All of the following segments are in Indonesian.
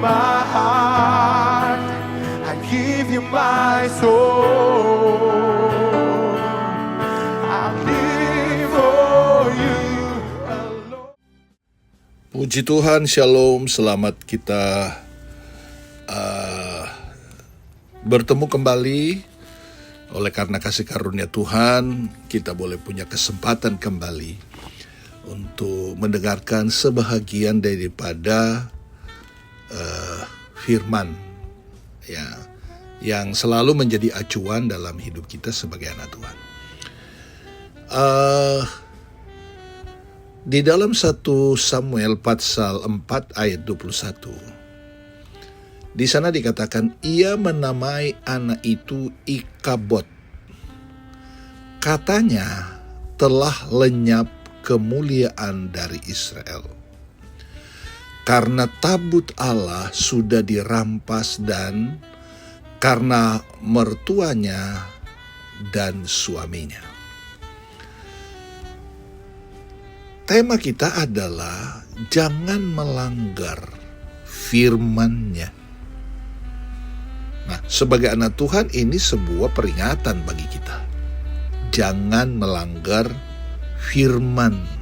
my heart, I give you my soul. I live for you alone. Puji Tuhan, Shalom, selamat kita bertemu kembali. Oleh karena kasih karunia Tuhan, kita boleh punya kesempatan kembali untuk mendengarkan sebahagian daripada firman ya, yang selalu menjadi acuan dalam hidup kita sebagai anak Tuhan. Di dalam 1 Samuel pasal 4 ayat 21, di sana dikatakan, ia menamai anak itu Ikabod. Katanya, telah lenyap kemuliaan dari Israel. Karena tabut Allah sudah dirampas dan karena mertuanya dan suaminya. Tema kita adalah jangan melanggar firman-Nya. Nah, sebagai anak Tuhan ini sebuah peringatan bagi kita. Jangan melanggar firman.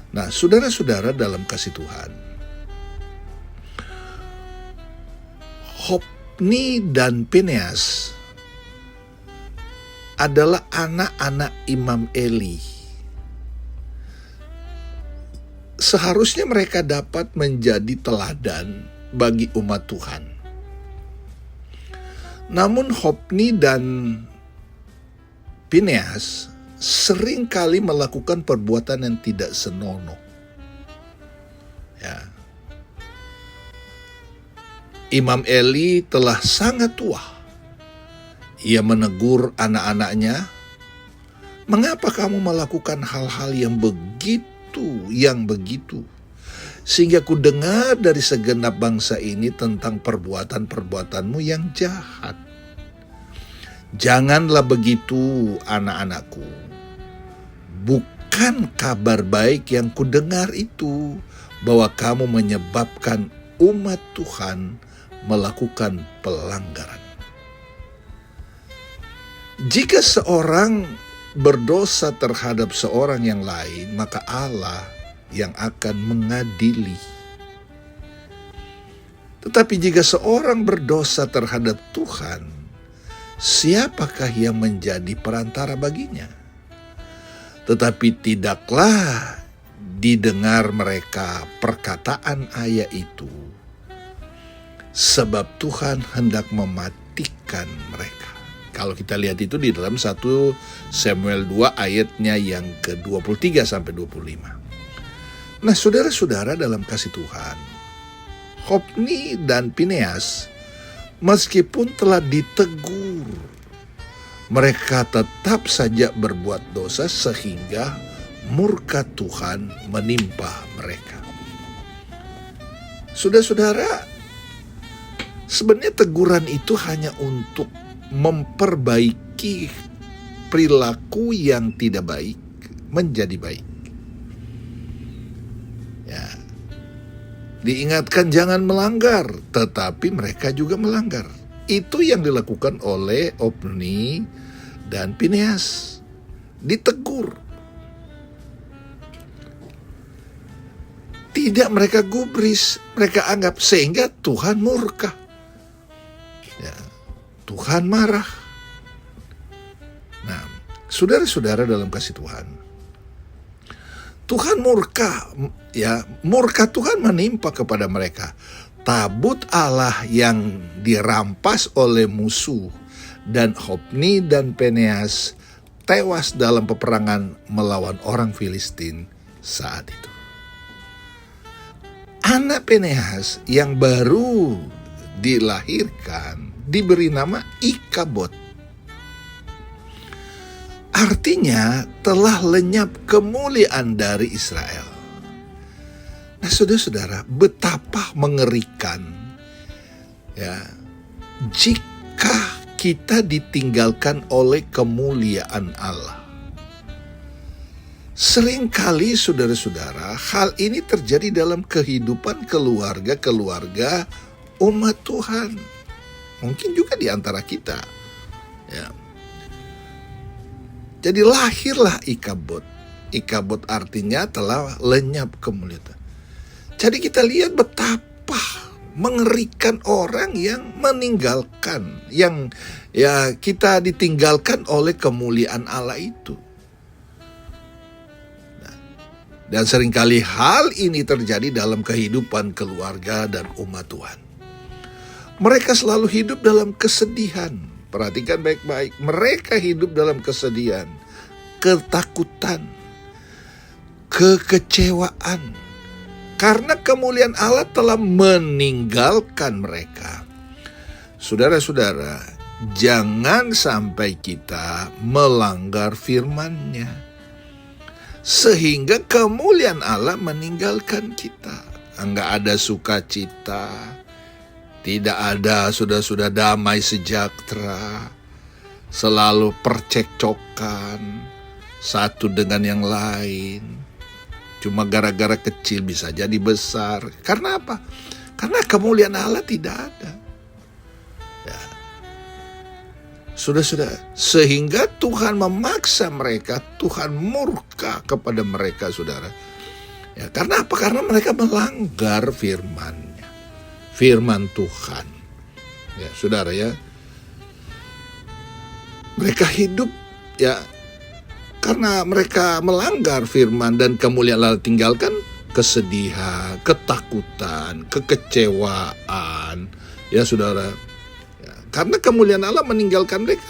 Nah, saudara-saudara dalam kasih Tuhan, Hofni dan Fineas adalah anak-anak Imam Eli. Seharusnya mereka dapat menjadi teladan bagi umat Tuhan. Namun Hofni dan Fineas sering kali melakukan perbuatan yang tidak senonoh. Ya. Imam Eli telah sangat tua. Ia menegur anak-anaknya, "Mengapa kamu melakukan hal-hal yang begitu? Sehingga ku dengar dari segenap bangsa ini tentang perbuatan-perbuatanmu yang jahat. Janganlah begitu, anak-anakku. Bukan kabar baik yang ku dengar itu, bahwa kamu menyebabkan umat Tuhan melakukan pelanggaran. Jika seorang berdosa terhadap seorang yang lain, maka Allah yang akan mengadili. Tetapi jika seorang berdosa terhadap Tuhan, siapakah yang menjadi perantara baginya? Tetapi tidaklah didengar mereka perkataan ayat itu, sebab Tuhan hendak mematikan mereka." Kalau kita lihat itu di dalam 1 Samuel 2 ayatnya yang ke-23 sampai 25. Nah, saudara-saudara dalam kasih Tuhan, Hofni dan Fineas meskipun telah ditegur, mereka tetap saja berbuat dosa sehingga murka Tuhan menimpa mereka. Saudara-saudara, sebenarnya teguran itu hanya untuk memperbaiki perilaku yang tidak baik menjadi baik. Ya. Diingatkan jangan melanggar, tetapi mereka juga melanggar. Itu yang dilakukan oleh Hofni dan Fineas. Ditegur. Tidak mereka gubris, mereka anggap, sehingga Tuhan murka. Ya, Tuhan marah. Nah, saudara-saudara dalam kasih Tuhan, Tuhan murka, ya, murka Tuhan menimpa kepada mereka. Tabut Allah yang dirampas oleh musuh, dan Hofni dan Fineas tewas dalam peperangan melawan orang Filistin saat itu. Anak Fineas yang baru dilahirkan diberi nama Ikabod. Artinya telah lenyap kemuliaan dari Israel. Nah, saudara-saudara, betapa mengerikan ya jika kita ditinggalkan oleh kemuliaan Allah. Seringkali saudara-saudara, hal ini terjadi dalam kehidupan keluarga-keluarga umat Tuhan. Mungkin juga di antara kita. Ya. Jadi lahirlah Ikabod. Ikabod artinya telah lenyap kemuliaan. Jadi kita lihat betapa mengerikan orang yang meninggalkan, yang kita ditinggalkan oleh kemuliaan Allah itu. Dan seringkali hal ini terjadi dalam kehidupan keluarga dan umat Tuhan. Mereka selalu hidup dalam kesedihan. Perhatikan baik-baik. Mereka hidup dalam kesedihan, ketakutan, kekecewaan. Karena kemuliaan Allah telah meninggalkan mereka. Saudara-saudara, jangan sampai kita melanggar firman-Nya, sehingga kemuliaan Allah meninggalkan kita. Enggak ada sukacita, tidak ada sudah damai sejahtera, selalu percekcokan satu dengan yang lain. Cuma gara-gara kecil bisa jadi besar. Karena apa? Karena kemuliaan Allah tidak ada. Ya. Sudah, sehingga Tuhan memaksa mereka, Tuhan murka kepada mereka, saudara. Ya, karena apa? Karena mereka melanggar firman-Nya, firman Tuhan. Ya, saudara ya. Mereka hidup ya karena mereka melanggar firman dan kemuliaan Allah tinggalkan, kesedihan, ketakutan, kekecewaan. Ya, saudara. Karena kemuliaan Allah meninggalkan mereka.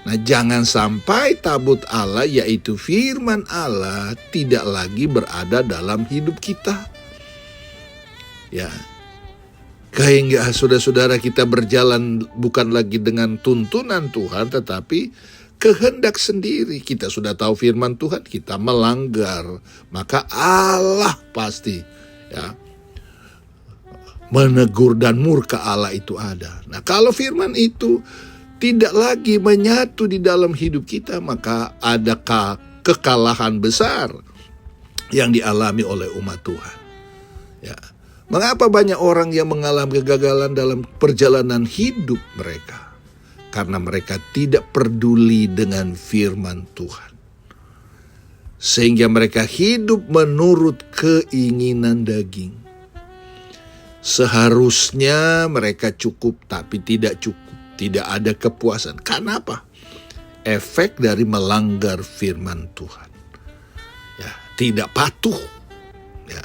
Nah, jangan sampai tabut Allah, yaitu firman Allah, tidak lagi berada dalam hidup kita. Ya, sehingga saudara-saudara kita berjalan bukan lagi dengan tuntunan Tuhan, tetapi kehendak sendiri. Kita sudah tahu firman Tuhan, kita melanggar, maka Allah pasti ya menegur dan murka Allah itu ada. Nah, kalau firman itu tidak lagi menyatu di dalam hidup kita, maka ada kekalahan besar yang dialami oleh umat Tuhan. Ya. Mengapa banyak orang yang mengalami kegagalan dalam perjalanan hidup mereka? Karena mereka tidak peduli dengan firman Tuhan. Sehingga mereka hidup menurut keinginan daging. Seharusnya mereka cukup, tapi tidak cukup. Tidak ada kepuasan. Karena apa? Efek dari melanggar firman Tuhan. Ya, tidak patuh. Ya.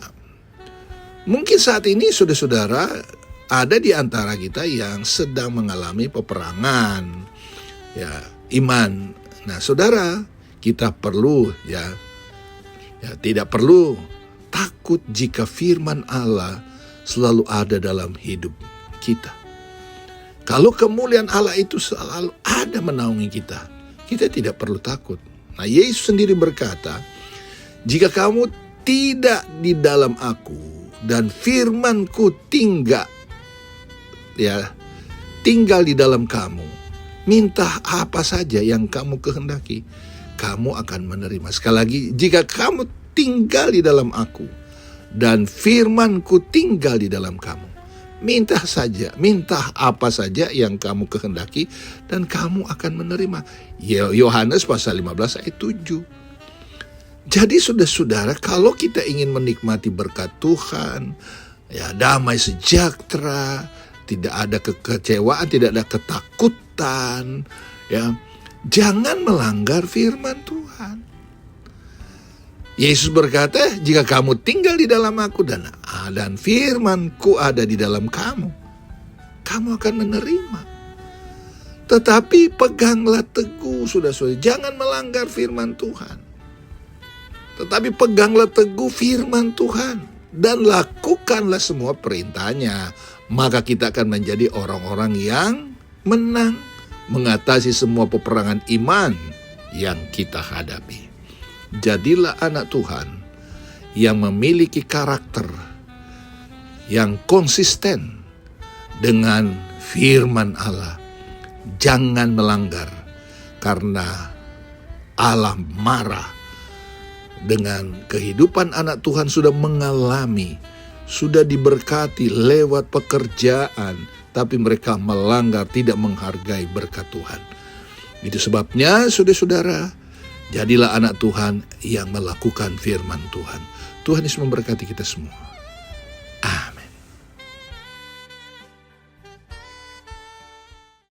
Mungkin saat ini saudara-saudara ada di antara kita yang sedang mengalami peperangan. Ya, iman. Nah, saudara, kita perlu ya tidak perlu takut jika firman Allah selalu ada dalam hidup kita. Kalau kemuliaan Allah itu selalu ada menaungi kita, kita tidak perlu takut. Nah, Yesus sendiri berkata, jika kamu tidak di dalam aku dan firman-Ku tinggal di dalam kamu, minta apa saja yang kamu kehendaki, kamu akan menerima. Sekali lagi, jika kamu tinggal di dalam aku dan firman-Ku tinggal di dalam kamu, minta apa saja yang kamu kehendaki dan kamu akan menerima. Yohanes pasal 15 ayat 7. Jadi saudara-saudara, kalau kita ingin menikmati berkat Tuhan, ya damai sejahtera, tidak ada kekecewaan, tidak ada ketakutan, ya jangan melanggar firman Tuhan. Yesus berkata, jika kamu tinggal di dalam aku dan firman-Ku ada di dalam kamu, kamu akan menerima. Tetapi peganglah teguh, saudara-saudara, jangan melanggar firman Tuhan. Tetapi peganglah teguh firman Tuhan dan lakukanlah semua perintahnya. Maka kita akan menjadi orang-orang yang menang, mengatasi semua peperangan iman yang kita hadapi. Jadilah anak Tuhan yang memiliki karakter yang konsisten dengan firman Allah. Jangan melanggar, karena Allah marah dengan kehidupan anak Tuhan sudah mengalami, sudah diberkati lewat pekerjaan, tapi mereka melanggar, tidak menghargai berkat Tuhan. Itu sebabnya saudara-saudara, jadilah anak Tuhan yang melakukan firman Tuhan. Tuhan Yesus memberkati kita semua.